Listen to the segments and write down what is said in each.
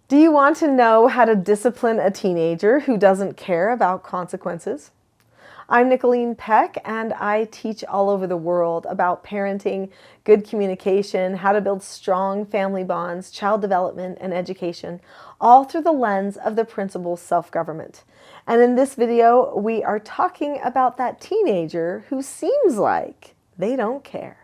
Do you want to know how to discipline a teenager who doesn't care about consequences? I'm Nicholeen Peck, and I teach all over the world about parenting, good communication, how to build strong family bonds, child development, and education, all through the lens of the principle self-government. And in this video, we are talking about that teenager who seems like they don't care.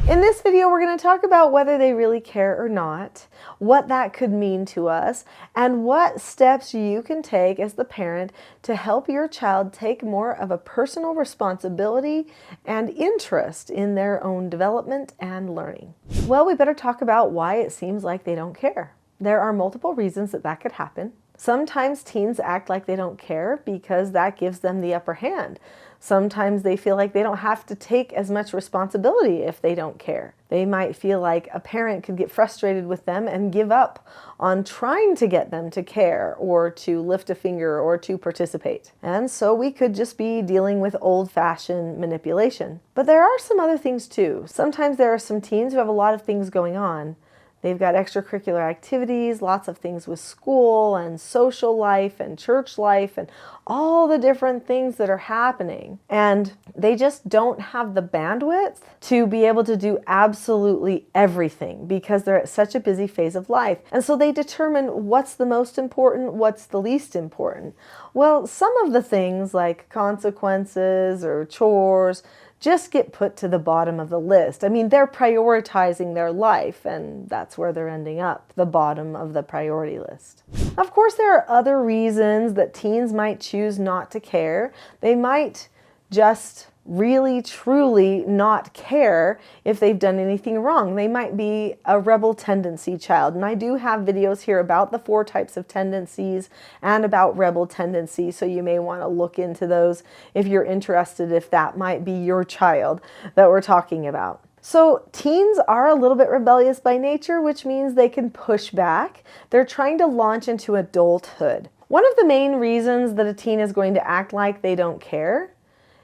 In this video, we're going to talk about whether they really care or not, what that could mean to us, and what steps you can take as the parent to help your child take more of a personal responsibility and interest in their own development and learning. Well, we better talk about why it seems like they don't care. There are multiple reasons that could happen. Sometimes teens act like they don't care because that gives them the upper hand. Sometimes they feel like they don't have to take as much responsibility if they don't care. They might feel like a parent could get frustrated with them and give up on trying to get them to care or to lift a finger or to participate. And so we could just be dealing with old-fashioned manipulation. But there are some other things too. Sometimes there are some teens who have a lot of things going on. They've got extracurricular activities, lots of things with school and social life and church life and all the different things that are happening. And they just don't have the bandwidth to be able to do absolutely everything because they're at such a busy phase of life. And so they determine what's the most important, what's the least important. Well, some of the things like consequences or chores just get put to the bottom of the list. I mean, they're prioritizing their life, and that's where they're ending up, the bottom of the priority list. Of course, there are other reasons that teens might choose not to care. They might just really, truly not care if they've done anything wrong. They might be a rebel tendency child. And I do have videos here about the 4 types of tendencies and about rebel tendencies. So you may want to look into those if you're interested, if that might be your child that we're talking about. So teens are a little bit rebellious by nature, which means they can push back. They're trying to launch into adulthood. One of the main reasons that a teen is going to act like they don't care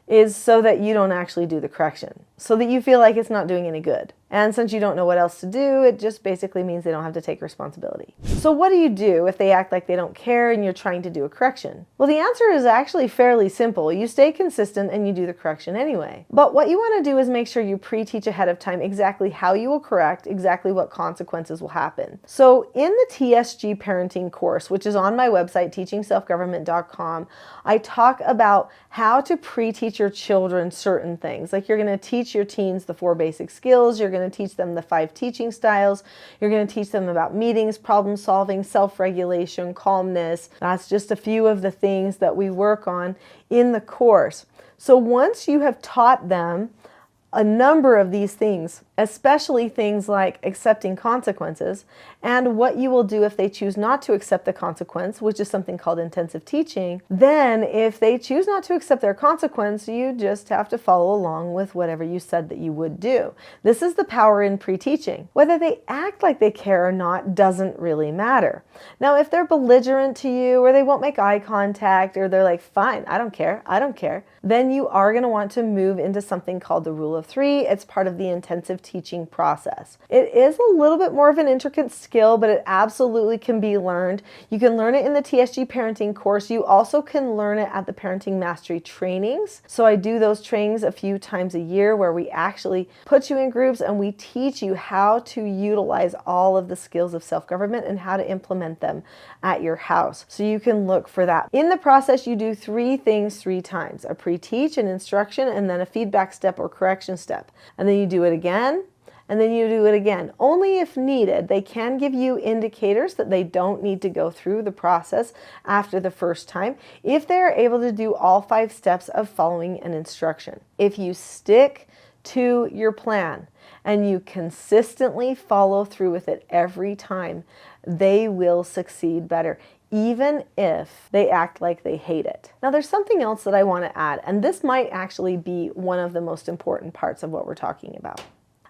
is so that you don't actually do the correction, so that you feel like it's not doing any good. And since you don't know what else to do, it just basically means they don't have to take responsibility. So what do you do if they act like they don't care and you're trying to do a correction? Well, the answer is actually fairly simple. You stay consistent and you do the correction anyway. But what you want to do is make sure you pre-teach ahead of time exactly how you will correct, exactly what consequences will happen. So in the TSG parenting course, which is on my website, teachingselfgovernment.com, I talk about how to pre-teach your children certain things. Like you're going to teach your teens the 4 basic skills. You're going to teach them the 5 teaching styles. You're going to teach them about meetings, problem solving, self-regulation, calmness. That's just a few of the things that we work on in the course. So once you have taught them a number of these things, especially things like accepting consequences and what you will do if they choose not to accept the consequence, which is something called intensive teaching, then if they choose not to accept their consequence, you just have to follow along with whatever you said that you would do. This is the power in pre-teaching. Whether they act like they care or not doesn't really matter. Now, if they're belligerent to you or they won't make eye contact or they're like, fine, I don't care, then you are going to want to move into something called the rule of 3. It's part of the intensive teaching process. It is a little bit more of an intricate skill, but it absolutely can be learned. You can learn it in the TSG parenting course. You also can learn it at the parenting mastery trainings. So I do those trainings a few times a year where we actually put you in groups and we teach you how to utilize all of the skills of self-government and how to implement them at your house. So you can look for that. In the process, you do 3 things 3 times: a pre-teach, an instruction, and then a feedback step or correction step. And then you do it again, and then you do it again. Only if needed. They can give you indicators that they don't need to go through the process after the first time if they are able to do all 5 steps of following an instruction. If you stick to your plan and you consistently follow through with it every time, they will succeed better, even if they act like they hate it. Now, there's something else that I want to add, and this might actually be one of the most important parts of what we're talking about.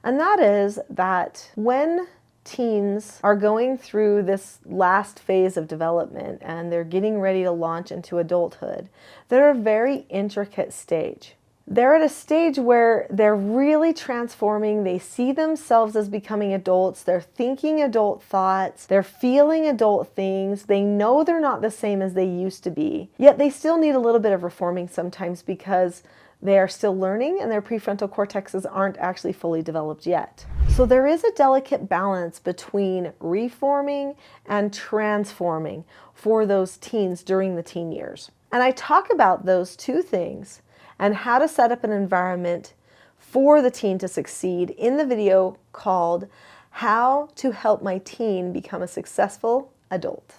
And that is that when teens are going through this last phase of development and they're getting ready to launch into adulthood, they're a very intricate stage. They're at a stage where they're really transforming. They see themselves as becoming adults. They're thinking adult thoughts. They're feeling adult things. They know they're not the same as they used to be. Yet they still need a little bit of reforming sometimes because they are still learning and their prefrontal cortexes aren't actually fully developed yet. So there is a delicate balance between reforming and transforming for those teens during the teen years. And I talk about those two things and how to set up an environment for the teen to succeed in the video called How to Help My Teen Become a Successful Adult.